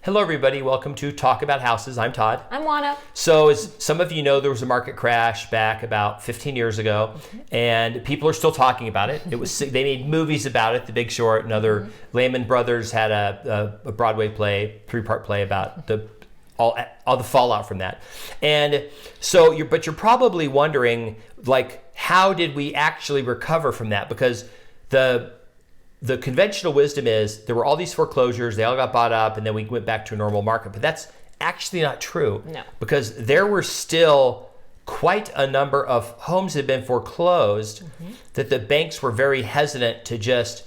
Hello, everybody. Welcome to Talk About Houses. I'm Todd. I'm Oana. So as some of you know, there was a market crash back about 15 years ago, and people are still talking about it. They made movies about it, The Big Short, and other. Lehman Brothers had a Broadway play, 3-part play about all the fallout from that. And so you're probably wondering, like, how did we actually recover from that? Because the conventional wisdom is there were all these foreclosures, they all got bought up, and then we went back to a normal market. But that's actually not true. No. Because there were still quite a number of homes that had been foreclosed that the banks were very hesitant to just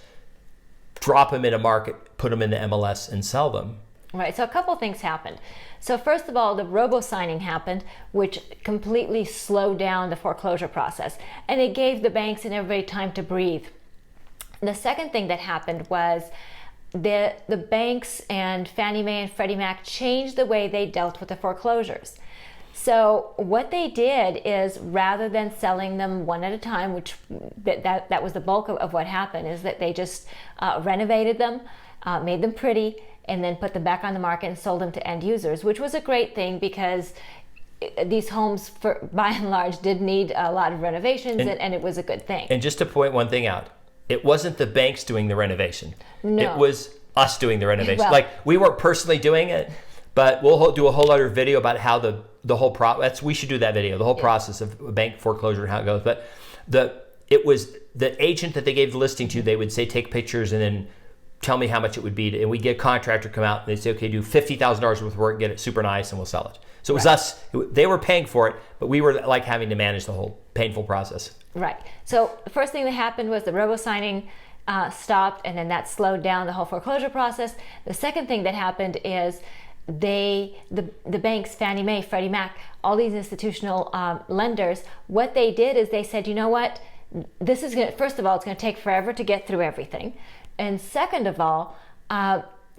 drop them in a market, put them in the MLS and sell them. Right, so a couple things happened. So first of all, the robo-signing happened, which completely slowed down the foreclosure process. And it gave the banks and everybody time to breathe. The second thing that happened was the banks and Fannie Mae and Freddie Mac changed the way they dealt with the foreclosures. So what they did is, rather than selling them one at a time, which that was the bulk of what happened, is that they just renovated them, made them pretty, and then put them back on the market and sold them to end users, which was a great thing because these homes, by and large, did need a lot of renovations, and it was a good thing. And just to point one thing out, it wasn't the banks doing the renovation. No. It was us doing the renovation. Well, like, we weren't personally doing it, but we'll do a whole other video about how the whole process. We should do that video, the whole process of a bank foreclosure and how it goes. But it was the agent that they gave the listing to. They would say, take pictures and then tell me how much it would be. And we get a contractor come out and they say, okay, do $50,000 worth of work, get it super nice, and we'll sell it. So it was us. They were paying for it, but we were like having to manage the whole painful process. Right. So the first thing that happened was the robo-signing stopped, and then that slowed down the whole foreclosure process. The second thing that happened is the banks, Fannie Mae, Freddie Mac, all these institutional lenders, what they did is they said, you know what, this is first of all, it's going to take forever to get through everything. And second of all,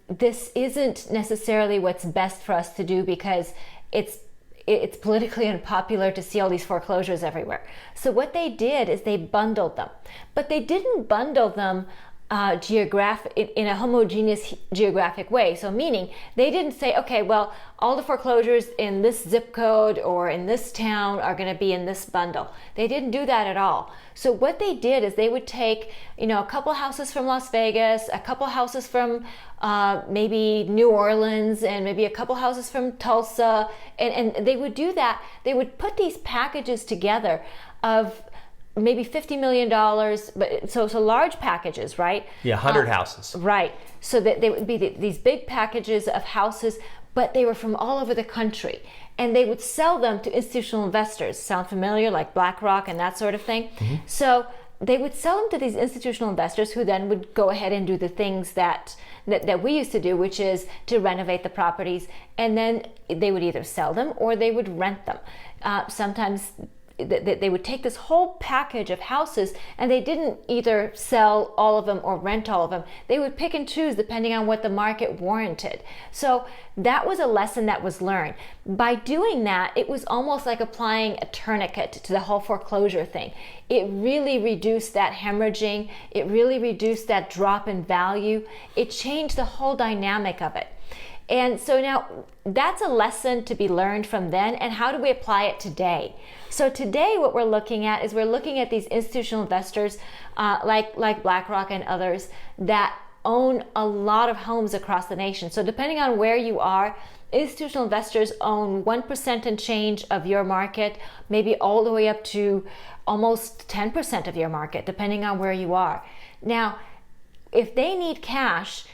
this isn't necessarily what's best for us to do because it's politically unpopular to see all these foreclosures everywhere. So what they did is they bundled them, but they didn't bundle them in a homogeneous geographic way. So meaning they didn't say, okay, well, all the foreclosures in this zip code or in this town are going to be in this bundle. They didn't do that at all. So what they did is they would take, a couple houses from Las Vegas, a couple houses from maybe New Orleans, and maybe a couple houses from Tulsa, and they would do that. They would put these packages together of maybe $50 million, but so large packages, right? Yeah, 100 houses. Right. So that they would be these big packages of houses, but they were from all over the country. And they would sell them to institutional investors. Sound familiar? Like BlackRock and that sort of thing. Mm-hmm. So they would sell them to these institutional investors who then would go ahead and do the things that we used to do, which is to renovate the properties. And then they would either sell them or they would rent them. Sometimes they would take this whole package of houses and they didn't either sell all of them or rent all of them. They would pick and choose depending on what the market warranted. So that was a lesson that was learned. By doing that, it was almost like applying a tourniquet to the whole foreclosure thing. It really reduced that hemorrhaging. It really reduced that drop in value. It changed the whole dynamic of it. And so now that's a lesson to be learned from then. And how do we apply it today? So today what we're looking at is these institutional investors like BlackRock and others that own a lot of homes across the nation. So depending on where you are, institutional investors own 1% and change of your market, maybe all the way up to almost 10% of your market, depending on where you are. Now, if they need cash,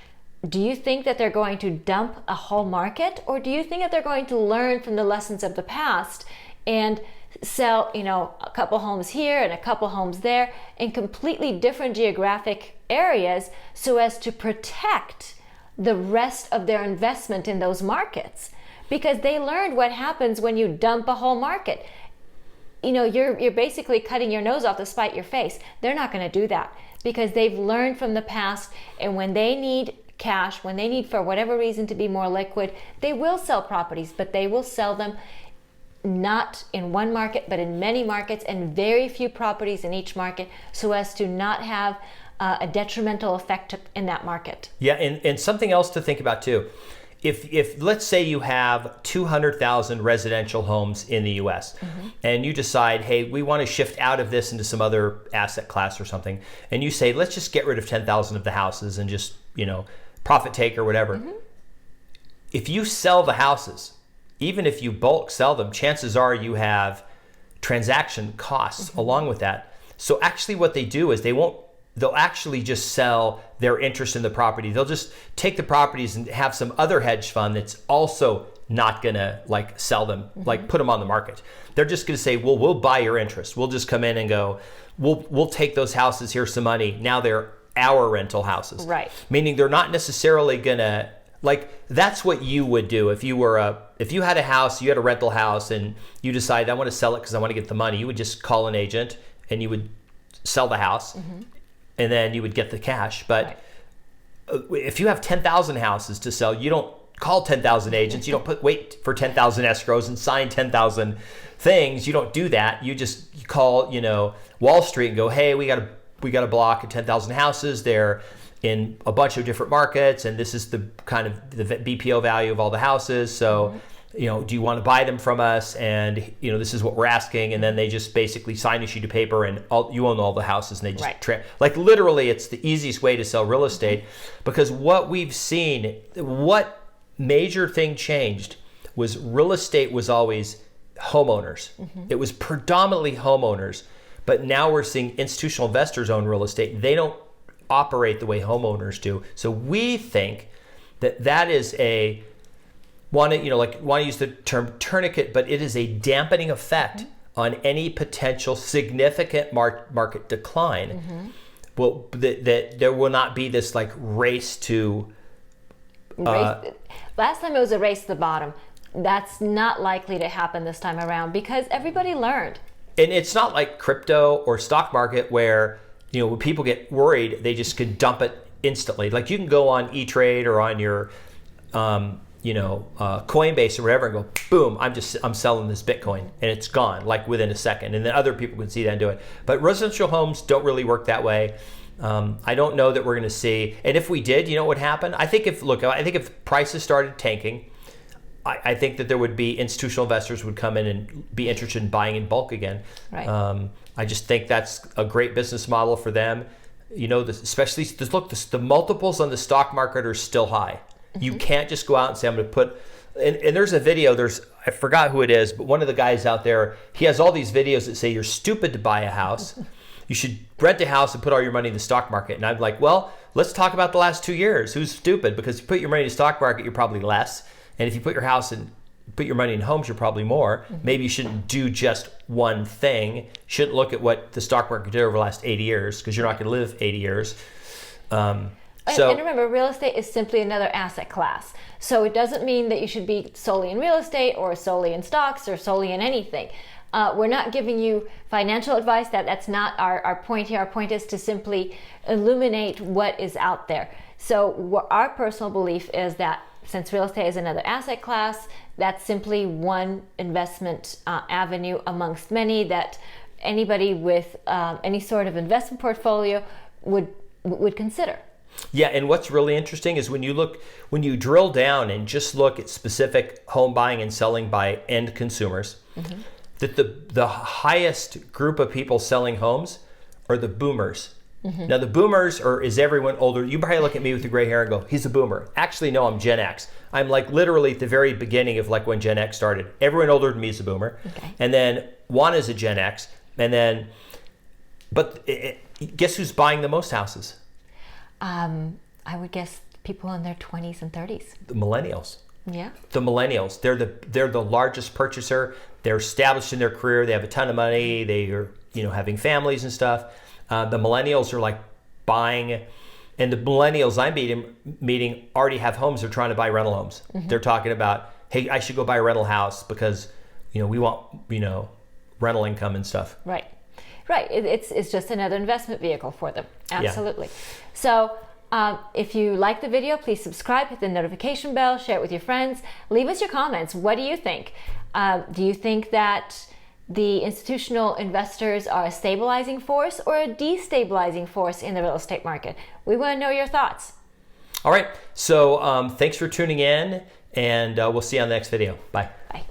do you think that they're going to dump a whole market, or do you think that they're going to learn from the lessons of the past and sell, a couple homes here and a couple homes there in completely different geographic areas so as to protect the rest of their investment in those markets? Because they learned what happens when you dump a whole market. You're basically cutting your nose off to spite your face. They're not going to do that because they've learned from the past, and when they need cash, when they need for whatever reason to be more liquid, they will sell properties, but they will sell them not in one market, but in many markets, and very few properties in each market, so as to not have a detrimental effect in that market. Yeah, and something else to think about too if let's say you have 200,000 residential homes in the U.S. and you decide, hey, we want to shift out of this into some other asset class or something, and you say, let's just get rid of 10,000 of the houses and just, profit take or whatever. If you sell the houses, even if you bulk sell them, chances are you have transaction costs along with that. So actually what they do is they'll actually just sell their interest in the property. They'll just take the properties and have some other hedge fund that's also not gonna sell them, put them on the market. They're just gonna say, well, we'll buy your interest. We'll just come in and go, we'll take those houses, here's some money. Now they're our rental houses. Right. Meaning they're not necessarily gonna, that's what you would do if you had a house, you had a rental house and you decide I want to sell it because I want to get the money. You would just call an agent and you would sell the house. And then you would get the cash. But if you have 10,000 houses to sell, you don't call 10,000 agents. You don't wait for 10,000 escrows and sign 10,000 things. You don't do that. You call, Wall Street and go, hey, we got a block of 10,000 houses. They're in a bunch of different markets, and this is the kind of the BPO value of all the houses. So, do you want to buy them from us? And this is what we're asking. And then they just basically sign a sheet of paper, and you own all the houses, and they just literally, it's the easiest way to sell real estate. Because what we've seen, what major thing changed was real estate was always homeowners. It was predominantly homeowners, but now we're seeing institutional investors own real estate. They don't operate the way homeowners do. So we think that is want to use the term tourniquet, but it is a dampening effect on any potential significant market decline. Well, that there will not be this race to. Last time it was a race to the bottom. That's not likely to happen this time around because everybody learned. And it's not like crypto or stock market where when people get worried, they just can dump it instantly. You can go on E-Trade or on your Coinbase or whatever and go, boom, I'm selling this Bitcoin and it's gone within a second. And then other people can see that and do it. But residential homes don't really work that way. I don't know that we're going to see, and if we did, what would happen? I think if prices started tanking, I think that there would be institutional investors would come in and be interested in buying in bulk again. Right. I just think that's a great business model for them. Especially the multiples on the stock market are still high. You can't just go out and say, I'm going to put, and there's a video, I forgot who it is, but one of the guys out there, he has all these videos that say you're stupid to buy a house. You should rent a house and put all your money in the stock market. And I'm like, well, let's talk about the last 2 years. Who's stupid? Because if you put your money in the stock market, you're probably less. And if you put your money in homes, you're probably more. Maybe you shouldn't do just one thing. You shouldn't look at what the stock market did over the last 80 years because you're not going to live 80 years. And remember, real estate is simply another asset class. So it doesn't mean that you should be solely in real estate or solely in stocks or solely in anything. We're not giving you financial advice. That's not our point here. Our point is to simply illuminate what is out there. So our personal belief is that since real estate is another asset class, that's simply one investment avenue amongst many that anybody with any sort of investment portfolio would consider. Yeah, and what's really interesting is when you drill down and just look at specific home buying and selling by end consumers, that the highest group of people selling homes are the boomers. Now the boomers is everyone older. You probably look at me with the gray hair and go, he's a boomer. Actually, no, I'm Gen X. I'm literally at the very beginning of when Gen X started. Everyone older than me is a boomer. Okay. And then Juan is a Gen X. And then, guess who's buying the most houses? I would guess people in their 20s and 30s. The millennials. Yeah. The millennials. They're the largest purchaser. They're established in their career. They have a ton of money. They are having families and stuff. The millennials are buying, and the millennials I'm meeting already have homes. They're trying to buy rental homes. They're talking about, hey, I should go buy a rental house because we want rental income and stuff. Right. It's just another investment vehicle for them. Absolutely. Yeah. So if you like the video, please subscribe, hit the notification bell, share it with your friends. Leave us your comments. What do you think? Do you think that the institutional investors are a stabilizing force or a destabilizing force in the real estate market? We want to know your thoughts. All right. So thanks for tuning in, and we'll see you on the next video. Bye. Bye.